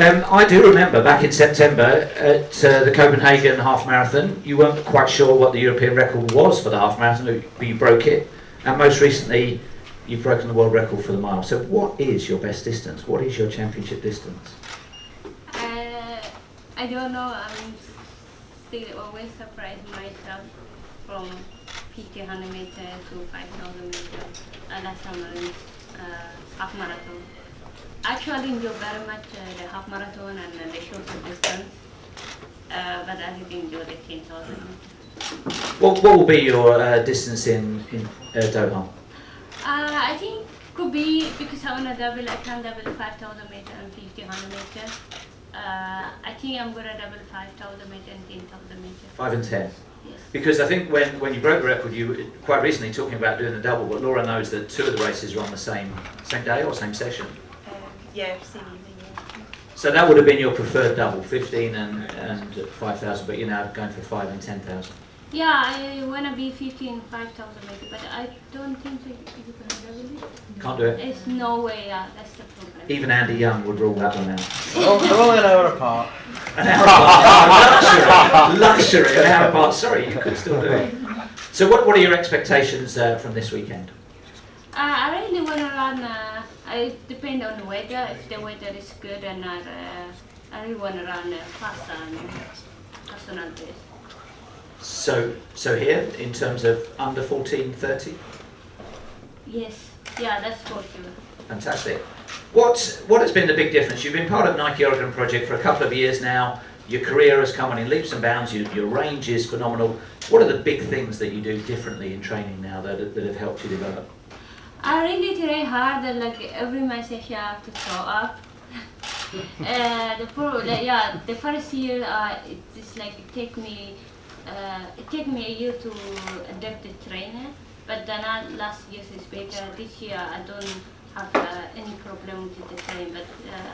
I do remember back in September at the Copenhagen half marathon, you weren't quite sure what the European record was for the half marathon, but you broke it. And most recently, you've broken the world record for the mile. So what is your best distance? What is your championship distance? I don't know. I'm still always surprised myself from 1500 meters to 5000 meters. Last summer in half marathon. Actually enjoy very much the half marathon and the shorter distance, but I didn't enjoy the 10,000 meters. What will be your distance in Doha? I think could be, because I want to double, I can double 5,000 meters and 1500 meters. I think I'm going to double 5,000 meters and 10,000 meters. 5 and 10? Yes. Because I think when you broke the record, you were quite recently talking about doing the double, but Laura knows that 2 of the races are on the same day or same session. Yeah, same evening, yeah. So that would have been your preferred double, 15 and 5,000, but you're now going for 5 and 10,000. Yeah, I want to be 15 5,000 meters, but I don't think you can double it. Can't do it? There's no way, that's the problem. Even Andy Young would rule that one out. They're only an hour apart. An hour apart. Luxury, an hour apart. Sorry, you could still do it. So what are your expectations from this weekend? I really want to run, I depend on the weather. If the weather is good and I really want to run faster and personal best. So here, in terms of under 14:30? Yes, yeah, that's for sure. Fantastic. What has been the big difference? You've been part of Nike Oregon Project for a couple of years now. Your career has come on in leaps and bounds. Your range is phenomenal. What are the big things that you do differently in training now that have helped you develop? I really try hard, and like every message I have to show up. The first year it's like it take me a year to adapt the trainer, but then last year is better. This year I don't have any problem with the train, but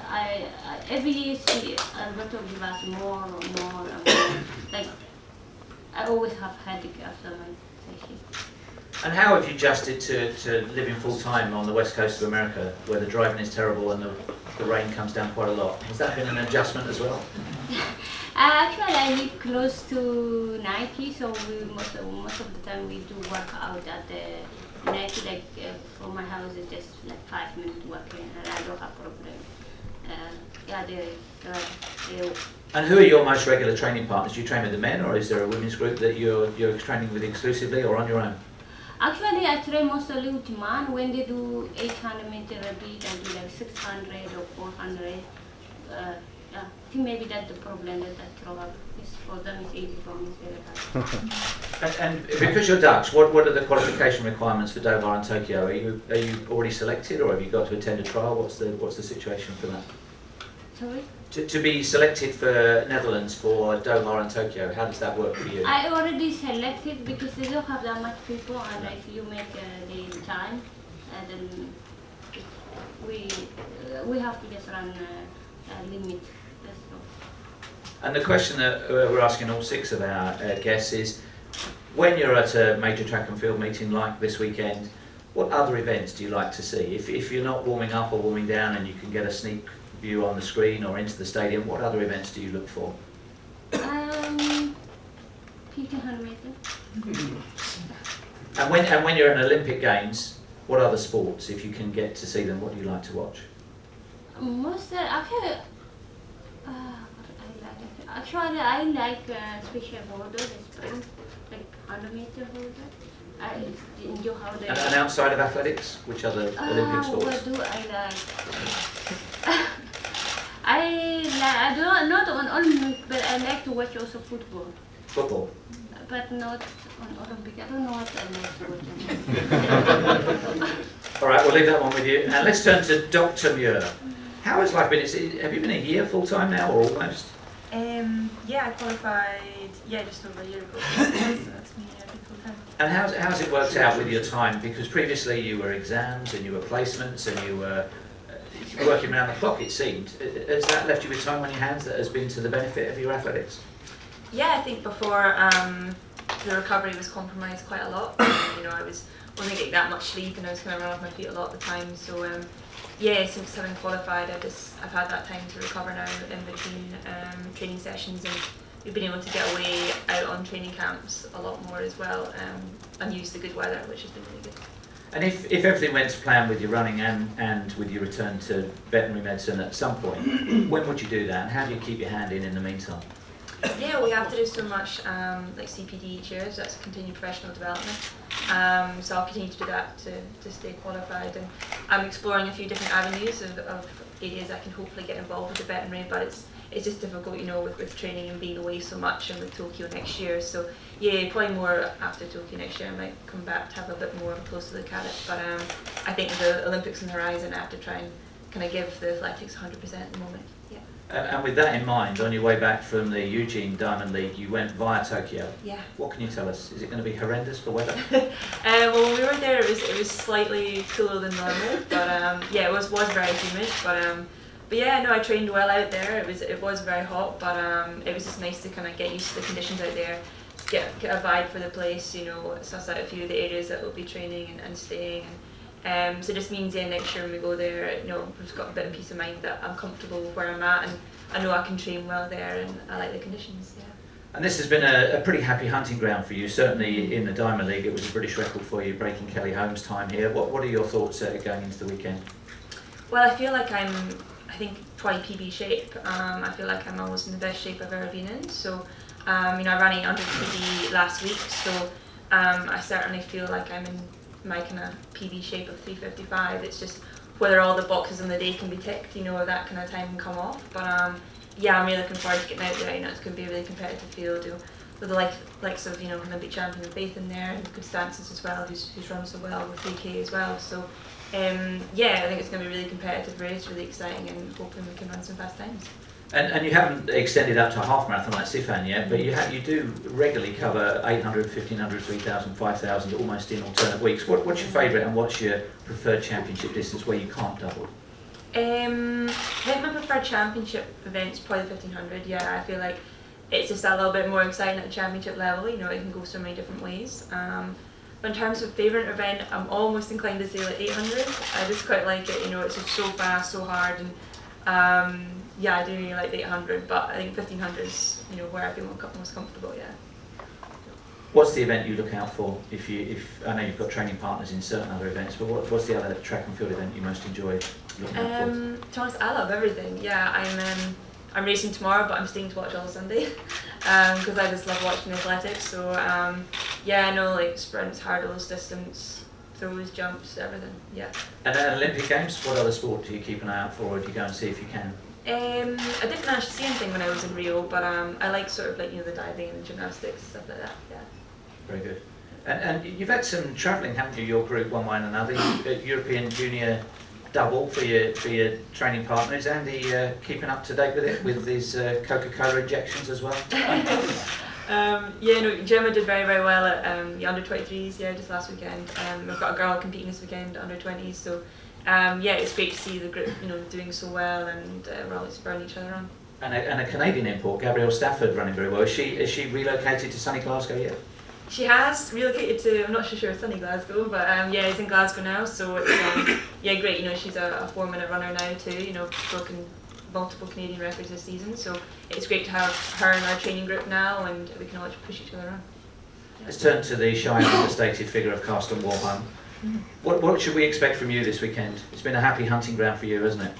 I every year see Alberto give us more and more and more. Like I always have headache after my session. And how have you adjusted to living full time on the west coast of America, where the driving is terrible and the rain comes down quite a lot? Has that been an adjustment as well? Actually, I live close to Nike, so most of the time we do work out at the Nike. Like from my house, it's just like 5 minutes walking, and I don't have problem. And who are your most regular training partners? Do you train with the men, or is there a women's group that you're training with exclusively, or on your own? Actually, I train mostly with men. When they do 800 meter repeat, I do like 600 or 400. I think maybe that's the problem that I throw up. It's for them, it's easy, for me, it's very hard. And because you're Dutch, what are the qualification requirements for Doha and Tokyo? Are you already selected, or have you got to attend a trial? What's the situation for that? Sorry? To be selected for Netherlands for Doha and Tokyo, how does that work for you? I already selected because they don't have that much people, and if you make the time, then we have to just run a limit. That's all. And the question that we're asking all 6 of our guests is, when you're at a major track and field meeting like this weekend, what other events do you like to see? If you're not warming up or warming down and you can get a sneak view on the screen or into the stadium, what other events do you look for? 1500 meters. And when you're in Olympic Games, what other sports, if you can get to see them, what do you like to watch? Actually, I like special hurdle, the sprint, like 100 meter hurdle. I enjoy how they. And outside of athletics, which other Olympic sports? What do I like? I don't not on Olympic, but I like to watch also football. Football. But not on Olympic. I don't know what I like to watch. All right, we'll leave that one with you. And let's turn to Dr. Muir. How has life been? Have you been a year full time now, or almost? Yeah, I qualified just over a year ago. So that's me full time. And how's it worked out with your time? Because previously you were exams and you were placements and you were working around the clock, it seemed. Has that left you with time on your hands that has been to the benefit of your athletics? Yeah, I think before the recovery was compromised quite a lot. I wasn't getting that much sleep, and I was kind of running off my feet a lot of the time. So since having qualified, I've had that time to recover now in between training sessions, and we've been able to get away out on training camps a lot more as well, and use the good weather, which has been really good. And if everything went to plan with your running and with your return to veterinary medicine at some point, when would you do that, and how do you keep your hand in the meantime? Yeah, we have to do so much like CPD each year, so that's continued professional development. So I'll continue to do that to stay qualified, and I'm exploring a few different avenues of areas I can hopefully get involved with the veterinary, but it's just difficult, with training and being away so much, and with Tokyo next year. So yeah, probably more after Tokyo next year I might come back to have a bit more of a closer look at it. But I think the Olympics on the horizon, I have to try and kind of give the athletics 100% at the moment. Yeah. And with that in mind, on your way back from the Eugene Diamond League, you went via Tokyo. Yeah. What can you tell us? Is it going to be horrendous for weather? Well, when we were there, it was slightly cooler than normal, but yeah, it was very humid. But yeah, no, I trained well out there. It was very hot, but it was just nice to kind of get used to the conditions out there, get a vibe for the place, suss out a few of the areas that we'll be training and staying. So it just means next year when we go there, we've got a bit of peace of mind that I'm comfortable with where I'm at, and I know I can train well there, and I like the conditions. Yeah. And this has been a pretty happy hunting ground for you. Certainly in the Diamond League, it was a British record for you, breaking Kelly Holmes' time here. What are your thoughts going into the weekend? Well, I feel like I think probably PB shape. I feel like I'm almost in the best shape I've ever been in. So, I ran 800 PB last week, so I certainly feel like I'm in my kind of PB shape of 3:55. It's just whether all the boxes in the day can be ticked, that kind of time can come off. But yeah, I'm really looking forward to getting out there. It's going to be a really competitive field with the likes of Olympic champion Faith in there, and good stances as well, who's run so well with 3K as well. So yeah, I think it's going to be a really competitive race, really exciting, and hoping we can run some fast times. And you haven't extended up to a half marathon like Sifan yet, but you do regularly cover 800, 1500, 3000, 5000 almost in alternate weeks. What's your favourite and what's your preferred championship distance where you can't double? I think my preferred championship event's probably the 1500. Yeah, I feel like it's just a little bit more exciting at the championship level. It can go so many different ways. But in terms of favourite event, I'm almost inclined to say like 800. I just quite like it. It's just so fast, so hard, and yeah, I do really like the 800. But I think 1500 is where I feel most comfortable. Yeah. What's the event you look out for? If I know you've got training partners in certain other events, but what's the other track and field event you most enjoy looking out for? To be honest, I love everything. Yeah, I'm racing tomorrow, but I'm staying to watch all Sunday because I just love watching athletics. So yeah, I know like sprints, hurdles, distance, throws, jumps, everything. Yeah. And then Olympic Games, what other sport do you keep an eye out for, or do you go and see if you can? I didn't manage to see anything when I was in Rio, but I like sort of like the diving and gymnastics, stuff like that. Yeah. Very good. And you've had some travelling, haven't you? Your group, one way and another. European Junior double for your training partner. Is Andy keeping up to date with it, with his Coca-Cola injections as well? Yeah, no, Gemma did very, very well at the under-23s, just last weekend. We've got a girl competing this weekend, under-20s, so yeah, it's great to see the group, doing so well, and we're all spurring each other on. And a Canadian import, Gabrielle Stafford, running very well. Is she relocated to sunny Glasgow yet? She has relocated to, I'm not sure sunny Glasgow, but yeah, it's in Glasgow now, so it's, yeah, great, she's a 4-minute runner now too, broken multiple Canadian records this season, so it's great to have her in our training group now, and we can all push each other on. Yeah. Let's turn to the shy and understated figure of Karsten Warholm. What should we expect from you this weekend? It's been a happy hunting ground for you, hasn't it?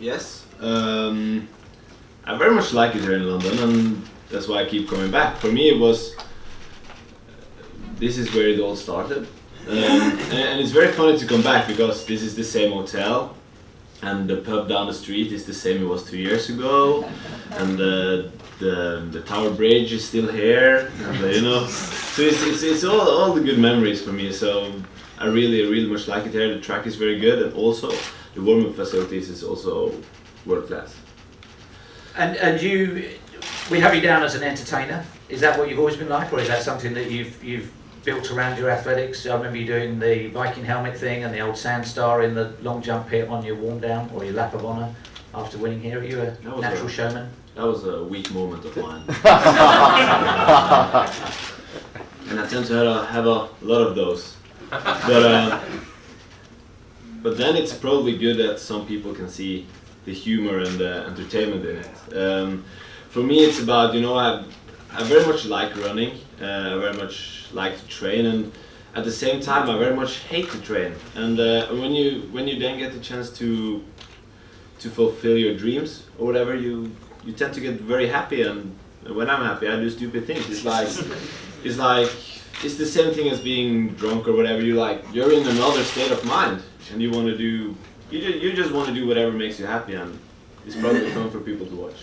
Yes, I very much like it here in London, and that's why I keep coming back. For me, this is where it all started, and it's very funny to come back because this is the same hotel, and the pub down the street is the same it was 2 years ago, and the Tower Bridge is still here, and, so it's all the good memories for me. So I really much like it here. The track is very good, and also the warm-up facilities is also world class. And we have you down as an entertainer. Is that what you've always been like, or is that something that you've built around your athletics? I remember you doing the Viking helmet thing and the old sand star in the long jump pit on your warm down or your lap of honour after winning here. Are you a natural showman? That was a weak moment of mine. And I tend to have a lot of those. But but then it's probably good that some people can see the humor and the entertainment in it. For me, it's about, you know, I very much like running. I very much like to train, and at the same time, I very much hate to train. And when you then get the chance to fulfill your dreams or whatever, you tend to get very happy. And when I'm happy, I do stupid things. It's the same thing as being drunk or whatever. You're in another state of mind, and you want to do. You just want to do whatever makes you happy, and it's probably fun for people to watch.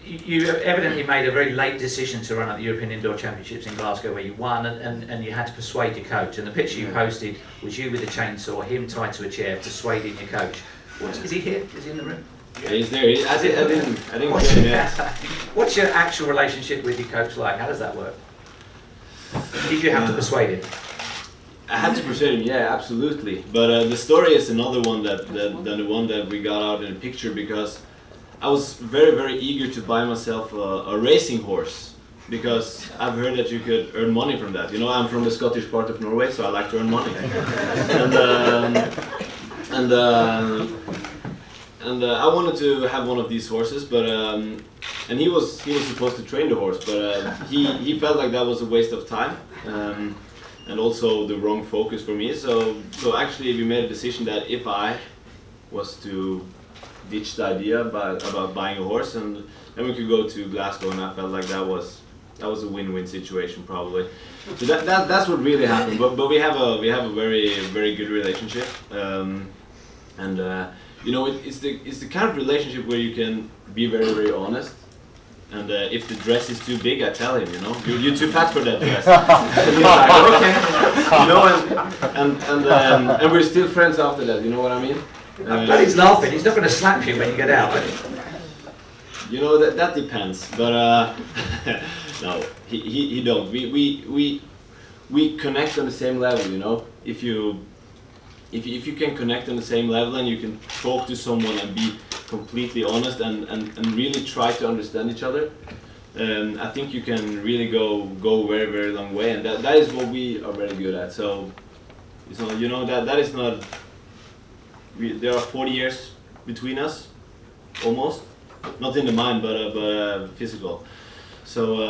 You evidently made a very late decision to run at the European Indoor Championships in Glasgow, where you won, and you had to persuade your coach. And the picture you posted was you with a chainsaw, him tied to a chair, persuading your coach. Is he here? Is he in the room? Yeah, he's there. I didn't What's your actual relationship with your coach like? How does that work? Did you have to persuade him? I had to persuade him, yeah, absolutely. But the story is another one than the one that we got out in the picture, because I was very, very eager to buy myself a racing horse, because I've heard that you could earn money from that. You know, I'm from the Scottish part of Norway, so I like to earn money. And I wanted to have one of these horses, but and he was supposed to train the horse, but he felt like that was a waste of time, and also the wrong focus for me. So actually we made a decision that if I was to ditch the idea about buying a horse, and then we could go to Glasgow, and I felt like that was a win-win situation probably. So that's what really happened. But we have a very, very good relationship, and you know, it's the kind of relationship where you can be very, very honest. And if the dress is too big, I tell him, you know, you're too fat for that dress. And he's like, okay, you know, and we're still friends after that. You know what I mean? I'm glad he's laughing. He's not going to slap you when you get out. You know, that depends, but no, he don't. We connect on the same level. You know, if you can connect on the same level and you can talk to someone and be completely honest and really try to understand each other, I think you can really go very, very long way, and that is what we are very good at. So it's not, you know, that is not. There are 40 years between us, almost, not in the mind, but physical. So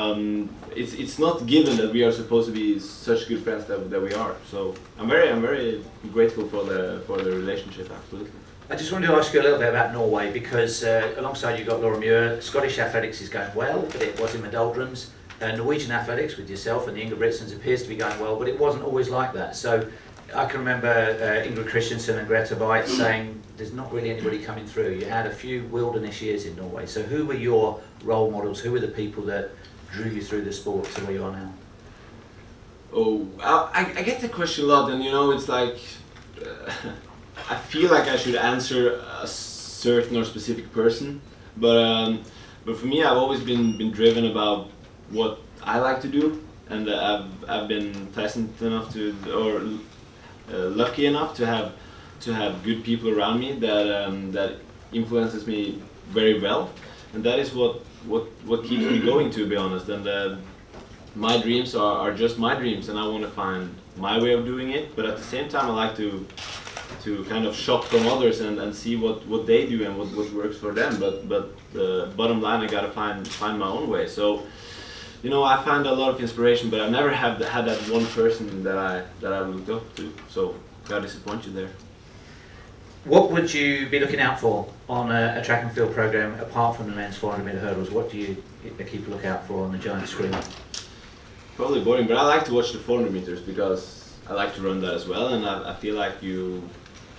it's not given that we are supposed to be such good friends that we are. So I'm very grateful for the relationship. Absolutely. I just wanted to ask you a little bit about Norway, because alongside you got Laura Muir. Scottish athletics is going well, but it was in the doldrums. Norwegian athletics with yourself and the Ingebrigtsens appears to be going well, but it wasn't always like that. So I can remember Ingrid Christensen and Greta Weitz saying there's not really anybody coming through. You had a few wilderness years in Norway. So who were your role models? Who were the people that drew you through the sport to where you are now? Oh, I get the question a lot, and you know, it's like I feel like I should answer a certain or specific person, but for me, I've always been driven about what I like to do, and I've been pleasant enough to, or lucky enough to have good people around me that influences me very well, and that is what keeps me going, to be honest. And my dreams are just my dreams, and I want to find my way of doing it. But at the same time, I like to kind of shop from others and see what they do and what works for them. But the bottom line, I gotta find my own way. So, you know, I find a lot of inspiration, but I've never had that one person that I looked up to. So, gotta disappoint you there. What would you be looking out for on a track and field program apart from the men's 400 meter hurdles? What do you keep a look out for on the giant screen? Probably boring, but I like to watch the 400 meters because I like to run that as well, and I feel like you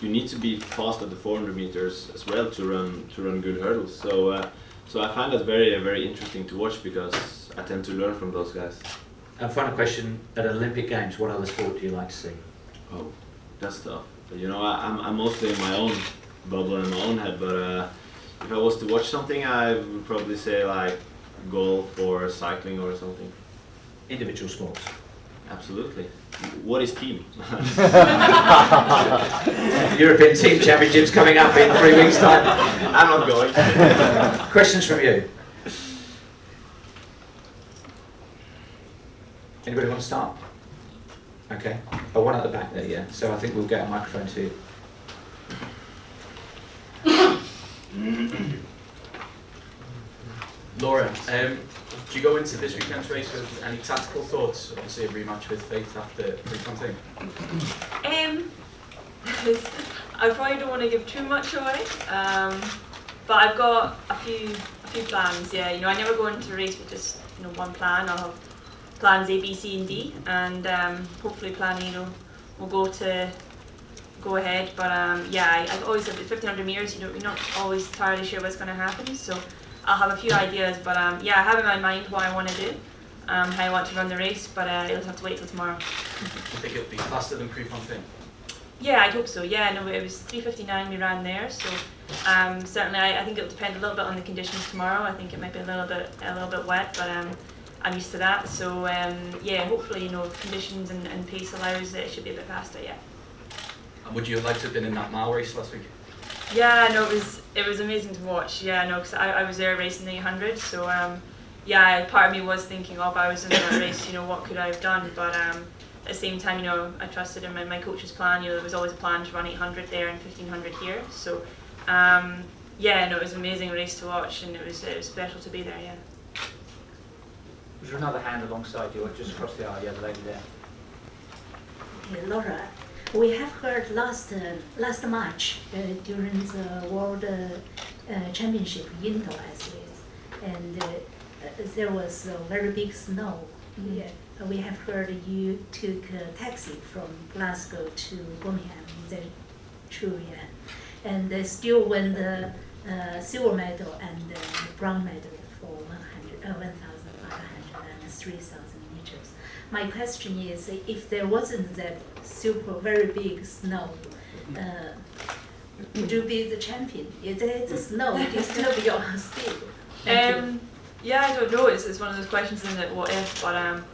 need to be fast at the 400 meters as well to run good hurdles. So I find that very, very interesting to watch because I tend to learn from those guys. And final question: at Olympic Games, what other sport do you like to see? Oh, that's tough. You know, I'm mostly in my own bubble in my own head, but if I was to watch something, I would probably say like golf or cycling or something. Individual sports. Absolutely. What is team? European Team Championships coming up in 3 weeks' time. I'm not going. Questions from you? Anybody want to start? Okay. Oh, one at the back there, yeah. So I think we'll get a microphone to you. Laura, do you go into this weekend's race with any tactical thoughts? Obviously a rematch with Faith after Prefontaine. I probably don't want to give too much away, but I've got a few plans. Yeah, I never go into a race with just one plan. I'll have plans A, B, C, and D, and hopefully plan A will go ahead. But yeah, I always have 1500 meters. You're not always entirely sure what's going to happen, so I'll have a few ideas. But yeah, I have in my mind what I want to do, how I want to run the race. But you'll have to wait till tomorrow. Do you think it'll be faster than Prefontaine? Yeah, I hope so. Yeah, no, it was 3:59 we ran there, so certainly I think it'll depend a little bit on the conditions tomorrow. I think it might be a little bit wet, but I'm used to that. So yeah, hopefully if conditions and pace allows, it should be a bit faster. Yeah. And would you have liked to have been in that mile race last week? Yeah, no, it was amazing to watch. Yeah, no, because I was there racing the 800, so yeah, part of me was thinking, if I was in that race, what could I have done? But at the same time, I trusted in my coach's plan. There was always a plan to run 800 there and 1500 here. So, yeah, no, it was an amazing race to watch, and it was special to be there. Yeah. Was there another hand alongside you, or just across the aisle, the other lady there? Okay, Laura, we have heard last March during the World Championship indoor athletes, and there was a very big snow. Yeah. We have heard you took a taxi from Glasgow to Birmingham. Is that true? Yeah. And still won the silver medal and the bronze medal for 1,500 and 3,000 meters. My question is, if there wasn't that very big snow, would you be the champion? Is it the snow disturb your speed? Yeah, I don't know. It's one of those questions, isn't it? What if? But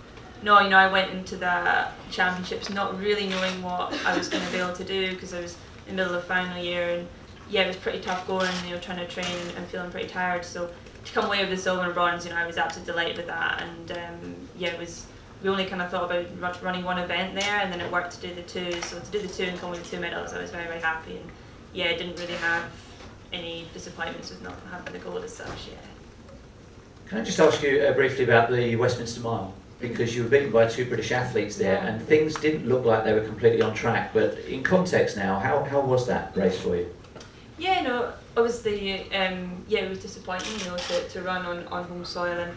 no, I went into the championships not really knowing what I was going to be able to do, because I was in the middle of final year, and yeah, it was pretty tough going. Trying to train and feeling pretty tired. So to come away with the silver and bronze, I was absolutely delighted with that. And yeah, we only kind of thought about running one event there, and then it worked to do the two. So to do the two and come away with 2 medals, I was very, very happy. And yeah, I didn't really have any disappointments with not having the gold as such. Yeah. Can I just ask you briefly about the Westminster Mile? Because you were beaten by 2 British athletes there, Yeah. and things didn't look like they were completely on track. But in context now, how was that race for you? Yeah, obviously, yeah, it was disappointing, to run on home soil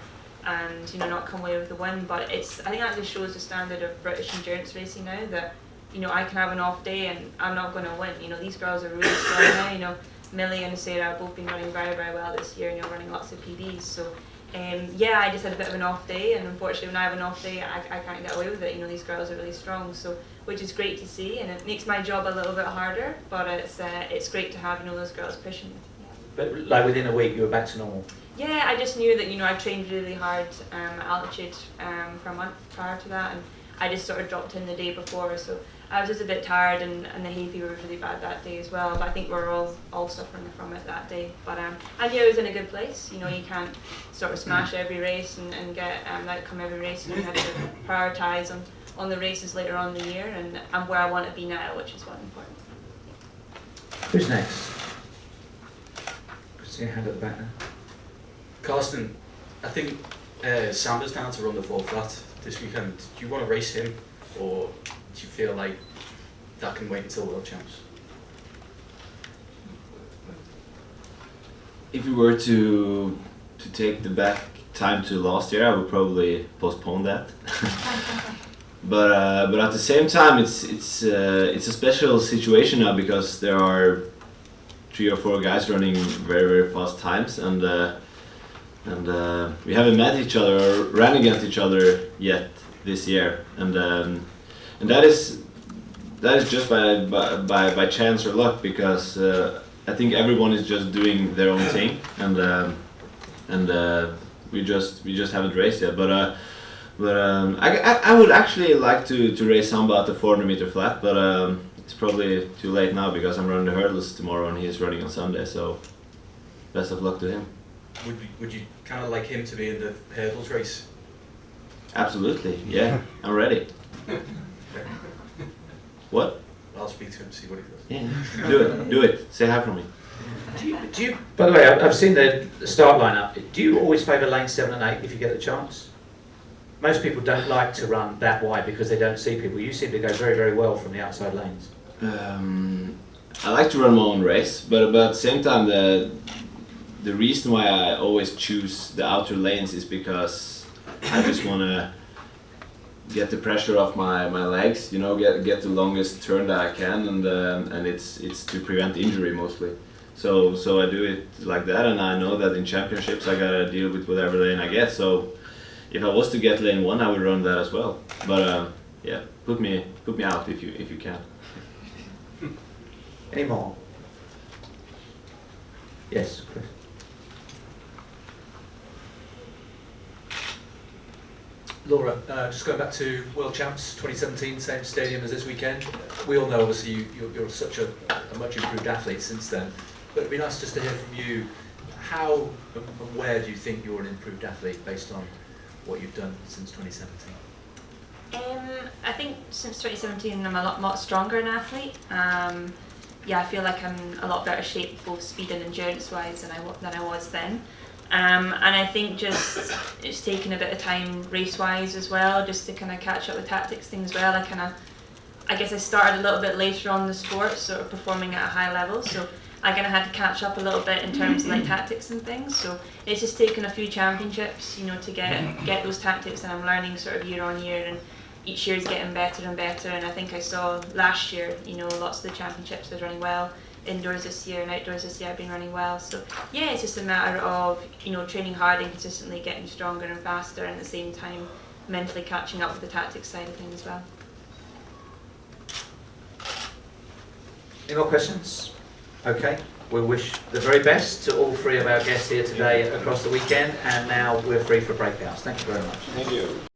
and not come away with the win. But I think that just shows the standard of British endurance racing now, that I can have an off day and I'm not going to win. These girls are really strong now. Millie and Sarah have both been running very, very well this year, running lots of PBs. So yeah, I just had a bit of an off day, and unfortunately when I have an off day, I can't get away with it. These girls are really strong, so which is great to see, and it makes my job a little bit harder, but it's great to have those girls pushing. Yeah. But like within a week, you were back to normal. Yeah, I just knew that I trained really hard at altitude for a month prior to that, and I just sort of dropped in the day before, so I was just a bit tired, and the hay fever was really bad that day as well. But I think we were all suffering from it that day. But I knew I was in a good place. You can't sort of smash every race and get outcome every race. You have to prioritise on the races later on in the year, and I'm where I want to be now, which is what's important. Who's next? See a hand at the back there. Karsten, I think Samba's down to run the 4 flat this weekend. Do you want to race him, or do you feel like that can wait until World Champs? If we were to take the back time to last year, I would probably postpone that. but at the same time, it's a special situation now, because there are 3 or 4 guys running very, very fast times, and we haven't met each other or ran against each other yet this year, and that is just by chance or luck, because I think everyone is just doing their own thing, and we just haven't raced yet. But I would actually like to race Samba at the 400 meter flat, but it's probably too late now, because I'm running the hurdles tomorrow and he's running on Sunday. So best of luck to him. Would you kind of like him to be in the hurdles race? Absolutely, yeah. I'm ready. What? I'll speak to him, see what he does. Yeah, do it. Say hi from me. Do you, by the way, I've seen the start lineup. Do you always favour lane 7 and 8 if you get the chance? Most people don't like to run that wide because they don't see people. You seem to go very, very well from the outside lanes. I like to run my own race, but at the same time, the reason why I always choose the outer lanes is because I just want to get the pressure off my legs, you know, get the longest turn that I can, and it's to prevent injury mostly. So I do it like that, and I know that in championships I gotta deal with whatever lane I get. So if I was to get lane 1, I would run that as well. But yeah, put me out if you can. Any more? Yes, Chris. Laura, just going back to World Champs 2017, same stadium as this weekend. We all know, obviously, you're such a much improved athlete since then. But it'd be nice just to hear from you, how and where do you think you're an improved athlete based on what you've done since 2017? I think since 2017 I'm a lot stronger an athlete. Yeah, I feel like I'm a lot better shape, both speed and endurance wise than I was then. And I think just it's taken a bit of time race wise as well, just to kind of catch up with tactics things well. I guess I started a little bit later on in the sport, sort of performing at a high level, so I kind of had to catch up a little bit in terms of like tactics and things. So it's just taken a few championships, you know, to get those tactics, and I'm learning sort of year on year, and each year is getting better and better. And I think I saw last year, you know, lots of the championships I was running well. Indoors this year and outdoors this year I've been running well. So yeah, it's just a matter of, you know, training hard and consistently getting stronger and faster, and at the same time mentally catching up with the tactics side of things as well. Any more questions? Okay, we wish the very best to all 3 of our guests here today across the weekend, and now we're free for breakouts. Thank you very much. Thank you.